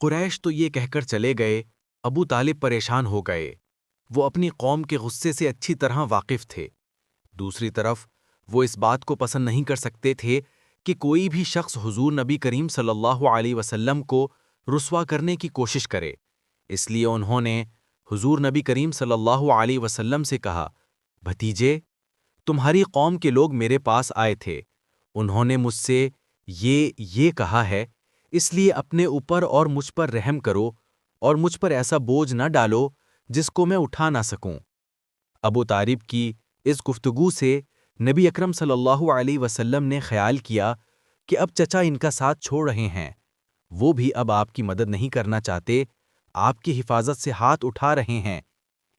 قریش تو یہ کہہ کر چلے گئے، ابو طالب پریشان ہو گئے۔ وہ اپنی قوم کے غصے سے اچھی طرح واقف تھے۔ دوسری طرف وہ اس بات کو پسند نہیں کر سکتے تھے کہ کوئی بھی شخص حضور نبی کریم صلی اللہ علیہ وسلم کو رسوا کرنے کی کوشش کرے۔ اس لیے انہوں نے حضور نبی کریم صلی اللہ علیہ وسلم سے کہا، بھتیجے، تمہاری قوم کے لوگ میرے پاس آئے تھے، انہوں نے مجھ سے یہ کہا ہے، اس لیے اپنے اوپر اور مجھ پر رحم کرو اور مجھ پر ایسا بوجھ نہ ڈالو جس کو میں اٹھا نہ سکوں۔ ابو طالب کی اس گفتگو سے نبی اکرم صلی اللہ علیہ وسلم نے خیال کیا کہ اب چچا ان کا ساتھ چھوڑ رہے ہیں، وہ بھی اب آپ کی مدد نہیں کرنا چاہتے، آپ کی حفاظت سے ہاتھ اٹھا رہے ہیں۔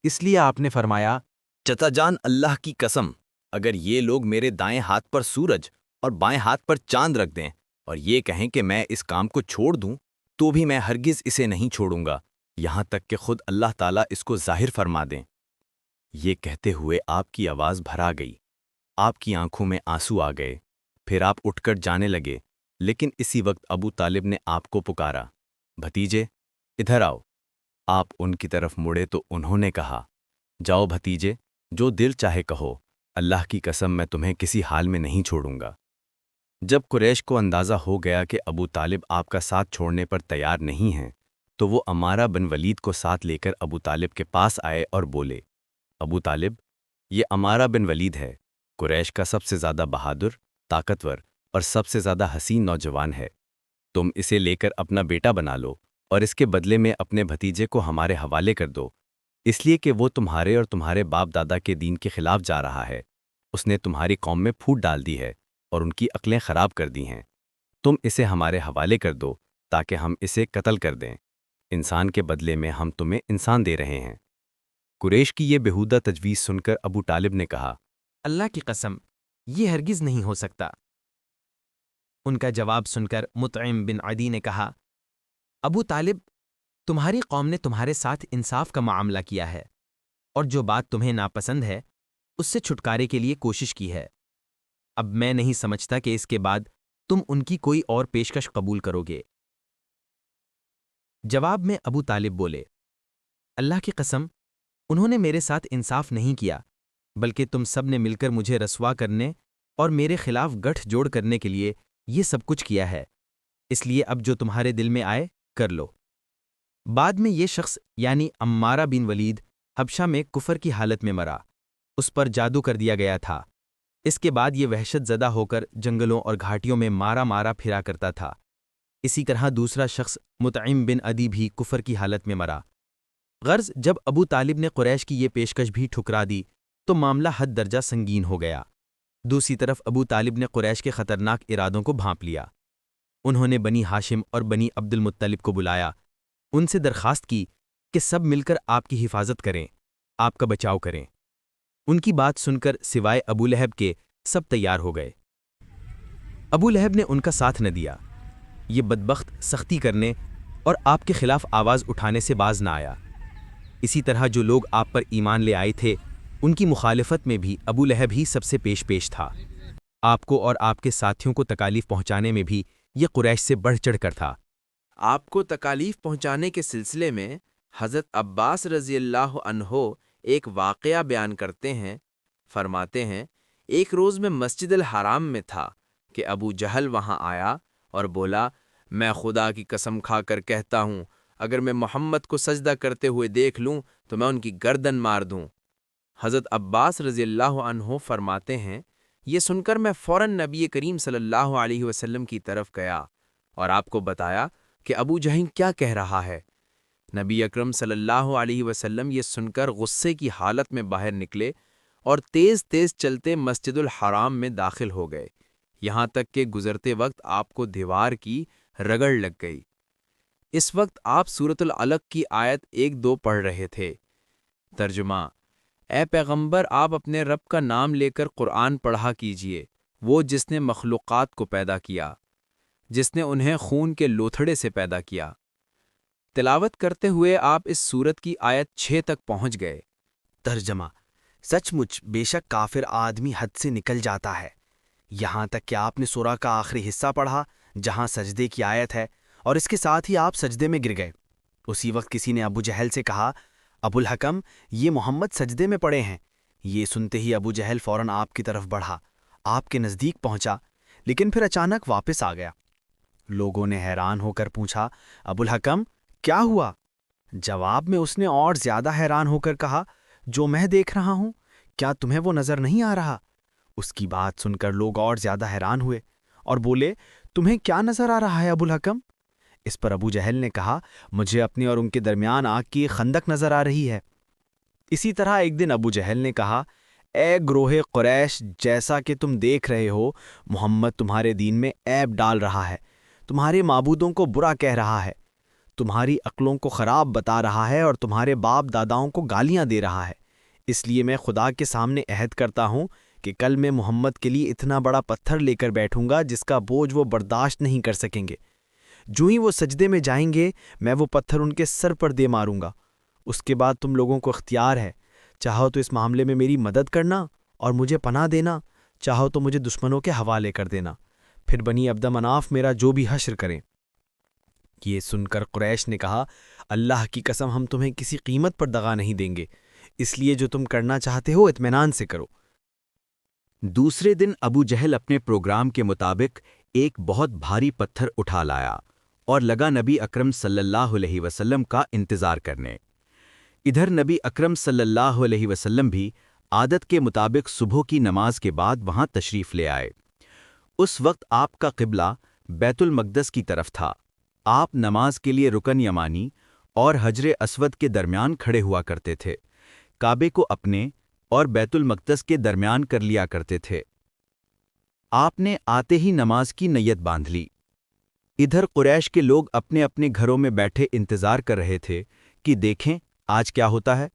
اس لیے آپ نے فرمایا، چچا جان، اللہ کی قسم، اگر یہ لوگ میرے دائیں ہاتھ پر سورج اور بائیں ہاتھ پر چاند رکھ دیں اور یہ کہیں کہ میں اس کام کو چھوڑ دوں تو بھی میں ہرگز اسے نہیں چھوڑوں گا، یہاں تک کہ خود اللہ تعالیٰ اس کو ظاہر فرما دیں۔ یہ کہتے ہوئے آپ کی آواز بھرا گئی، آپ کی آنکھوں میں آنسو آ گئے، پھر آپ اٹھ کر جانے لگے، لیکن اسی وقت ابو طالب نے آپ کو پکارا، بھتیجے ادھر آؤ۔ آپ ان کی طرف مڑے تو انہوں نے کہا، جاؤ بھتیجے، جو دل چاہے کہو، اللہ کی قسم میں تمہیں کسی حال میں نہیں چھوڑوں گا۔ جب قریش کو اندازہ ہو گیا کہ ابو طالب آپ کا ساتھ چھوڑنے پر تیار نہیں ہیں، تو وہ عمارہ بن ولید کو ساتھ لے کر ابو طالب کے پاس آئے اور بولے، ابو طالب، یہ عمارہ بن ولید ہے، قریش کا سب سے زیادہ بہادر، طاقتور اور سب سے زیادہ حسین نوجوان ہے۔ تم اسے لے کر اپنا بیٹا بنا لو اور اس کے بدلے میں اپنے بھتیجے کو ہمارے حوالے کر دو، اس لیے کہ وہ تمہارے اور تمہارے باپ دادا کے دین کے خلاف جا رہا ہے۔ اس نے تمہاری قوم میں پھوٹ ڈال دی ہے اور ان کی عقلیں خراب کر دی ہیں۔ تم اسے ہمارے حوالے کر دو تاکہ ہم اسے قتل کر دیں۔ انسان کے بدلے میں ہم تمہیں انسان دے رہے ہیں۔ قریش کی یہ بےہودہ تجویز سن کر ابو طالب نے کہا، اللہ کی قسم، یہ ہرگز نہیں ہو سکتا۔ ان کا جواب سن کر مطعم بن عدی نے کہا، ابو طالب، تمہاری قوم نے تمہارے ساتھ انصاف کا معاملہ کیا ہے اور جو بات تمہیں ناپسند ہے اس سے چھٹکارے کے لیے کوشش کی ہے۔ اب میں نہیں سمجھتا کہ اس کے بعد تم ان کی کوئی اور پیشکش قبول کرو گے۔ جواب میں ابو طالب بولے، اللہ کی قسم، انہوں نے میرے ساتھ انصاف نہیں کیا، بلکہ تم سب نے مل کر مجھے رسوا کرنے اور میرے خلاف گٹھ جوڑ کرنے کے لیے یہ سب کچھ کیا ہے، اس لیے اب جو تمہارے دل میں آئے کر لو۔ بعد میں یہ شخص یعنی عمارہ بن ولید حبشہ میں کفر کی حالت میں مرا، اس پر جادو کر دیا گیا تھا۔ اس کے بعد یہ وحشت زدہ ہو کر جنگلوں اور گھاٹیوں میں مارا پھرا کرتا تھا۔ اسی طرح دوسرا شخص مطعم بن عدی بھی کفر کی حالت میں مرا۔ غرض جب ابو طالب نے قریش کی یہ پیشکش بھی ٹھکرا دی تو معاملہ حد درجہ سنگین ہو گیا۔ دوسری طرف ابو طالب نے قریش کے خطرناک ارادوں کو بھانپ لیا۔ انہوں نے بنی ہاشم اور بنی عبد المطلب کو بلایا، ان سے درخواست کی کہ سب مل کر آپ کی حفاظت کریں، آپ کا بچاؤ کریں۔ ان کی بات سن کر سوائے ابو لہب کے سب تیار ہو گئے۔ ابو لہب نے ان کا ساتھ نہ دیا۔ یہ بدبخت سختی کرنے اور آپ کے خلاف آواز اٹھانے سے باز نہ آیا۔ اسی طرح جو لوگ آپ پر ایمان لے آئے تھے ان کی مخالفت میں بھی ابو لہب ہی سب سے پیش تھا۔ آپ کو اور آپ کے ساتھیوں کو تکالیف پہنچانے میں بھی یہ قریش سے بڑھ چڑھ کر تھا۔ آپ کو تکالیف پہنچانے کے سلسلے میں حضرت عباس رضی اللہ عنہ ایک واقعہ بیان کرتے ہیں، فرماتے ہیں، ایک روز میں مسجد الحرام میں تھا کہ ابو جہل وہاں آیا اور بولا، میں خدا کی قسم کھا کر کہتا ہوں، اگر میں محمد کو سجدہ کرتے ہوئے دیکھ لوں تو میں ان کی گردن مار دوں۔ حضرت عباس رضی اللہ عنہ فرماتے ہیں، یہ سن کر میں فوراً نبی کریم صلی اللہ علیہ وسلم کی طرف گیا اور آپ کو بتایا کہ ابو جہل کیا کہہ رہا ہے۔ نبی اکرم صلی اللہ علیہ وسلم یہ سن کر غصے کی حالت میں باہر نکلے اور تیز تیز چلتے مسجد الحرام میں داخل ہو گئے، یہاں تک کہ گزرتے وقت آپ کو دیوار کی رگڑ لگ گئی۔ اس وقت آپ سورۃ العلق کی آیت 1-2 پڑھ رہے تھے۔ ترجمہ: اے پیغمبر، آپ اپنے رب کا نام لے کر قرآن پڑھا کیجئے، وہ جس نے مخلوقات کو پیدا کیا، جس نے انہیں خون کے لوتھڑے سے پیدا کیا۔ تلاوت کرتے ہوئے آپ اس سورت کی آیت 6 تک پہنچ گئے۔ ترجمہ: سچ مچ بے شک کافر آدمی حد سے نکل جاتا ہے، یہاں تک کہ آپ نے سورہ کا آخری حصہ پڑھا جہاں سجدے کی آیت ہے، اور اس کے ساتھ ہی آپ سجدے میں گر گئے۔ اسی وقت کسی نے ابو جہل سے کہا، ابو الحکم، یہ محمد سجدے میں پڑے ہیں۔ یہ سنتے ہی ابو جہل فوراً آپ کی طرف بڑھا، آپ کے نزدیک پہنچا، لیکن پھر اچانک واپس آ گیا۔ لوگوں نے حیران ہو کر پوچھا، ابو الحکم کیا ہوا؟ جواب میں اس نے اور زیادہ حیران ہو کر کہا، جو میں دیکھ رہا ہوں، کیا تمہیں وہ نظر نہیں آ رہا؟ اس کی بات سن کر لوگ اور زیادہ حیران ہوئے اور بولے، تمہیں کیا نظر آ رہا ہے ابو الحکم؟ اس پر ابو جہل نے کہا، مجھے اپنی اور ان کے درمیان آگ کی خندق نظر آ رہی ہے۔ اسی طرح ایک دن ابو جہل نے کہا، اے گروہ قریش، جیسا کہ تم دیکھ رہے ہو، محمد تمہارے دین میں عیب ڈال رہا ہے، تمہارے معبودوں کو برا کہہ رہا ہے، تمہاری عقلوں کو خراب بتا رہا ہے اور تمہارے باپ داداؤں کو گالیاں دے رہا ہے۔ اس لیے میں خدا کے سامنے عہد کرتا ہوں کہ کل میں محمد کے لیے اتنا بڑا پتھر لے کر بیٹھوں گا جس کا بوجھ وہ برداشت نہیں کر سکیں گے۔ جو ہی وہ سجدے میں جائیں گے، میں وہ پتھر ان کے سر پر دے ماروں گا۔ اس کے بعد تم لوگوں کو اختیار ہے، چاہو تو اس معاملے میں میری مدد کرنا اور مجھے پناہ دینا، چاہو تو مجھے دشمنوں کے حوالے کر دینا، پھر بنی عبد مناف میرا جو بھی حشر کریں۔ یہ سن کر قریش نے کہا، اللہ کی قسم ہم تمہیں کسی قیمت پر دغا نہیں دیں گے، اس لیے جو تم کرنا چاہتے ہو اطمینان سے کرو۔ دوسرے دن ابو جہل اپنے پروگرام کے مطابق ایک بہت بھاری پتھر اٹھا لایا اور لگا نبی اکرم صلی اللہ علیہ وسلم کا انتظار کرنے۔ ادھر نبی اکرم صلی اللہ علیہ وسلم بھی عادت کے مطابق صبح کی نماز کے بعد وہاں تشریف لے آئے۔ اس وقت آپ کا قبلہ بیت المقدس کی طرف تھا۔ آپ نماز کے لیے رکن یمانی اور حجر اسود کے درمیان کھڑے ہوا کرتے تھے، کعبے کو اپنے اور بیت المقدس کے درمیان کر لیا کرتے تھے۔ آپ نے آتے ہی نماز کی نیت باندھ لی۔ ادھر قریش کے لوگ اپنے اپنے گھروں میں بیٹھے انتظار کر رہے تھے کہ دیکھیں آج کیا ہوتا ہے،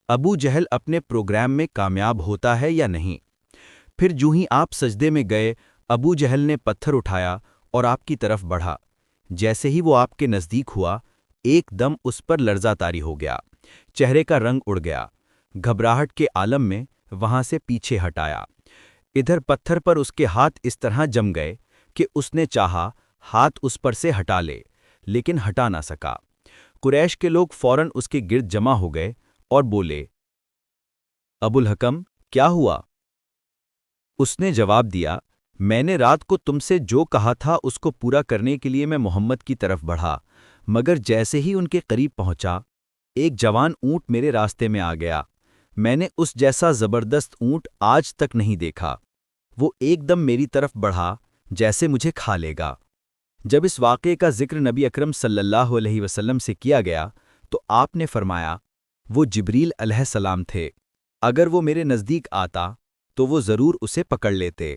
ابو جہل اپنے پروگرام میں کامیاب ہوتا ہے یا نہیں۔ پھر جو ہی آپ سجدے میں گئے، ابو جہل نے پتھر اٹھایا اور آپ کی طرف بڑھا۔ جیسے ہی وہ آپ کے نزدیک ہوا، ایک دم اس پر لرزہ طاری ہو گیا، چہرے کا رنگ اڑ گیا، گھبراہٹ کے عالم میں وہاں سے پیچھے ہٹایا۔ ادھر پتھر پر اس کے ہاتھ اس طرح جم گئے کہ اس نے چاہا ہاتھ اس پر سے ہٹا لے، لیکن ہٹا نہ سکا۔ قریش کے لوگ فوراً اس کے گرد جمع ہو گئے اور بولے، ابو الحکم کیا ہوا؟ اس نے جواب دیا، میں نے رات کو تم سے جو کہا تھا اس کو پورا کرنے کے لیے میں محمد کی طرف بڑھا، مگر جیسے ہی ان کے قریب پہنچا، ایک جوان اونٹ میرے راستے میں آ گیا۔ میں نے اس جیسا زبردست اونٹ آج تک نہیں دیکھا۔ وہ ایک دم میری طرف بڑھا جیسے مجھے کھا لے گا۔ جب اس واقعے کا ذکر نبی اکرم صلی اللہ علیہ وسلم سے کیا گیا تو آپ نے فرمایا، وہ جبریل علیہ السلام تھے، اگر وہ میرے نزدیک آتا تو وہ ضرور اسے پکڑ لیتے۔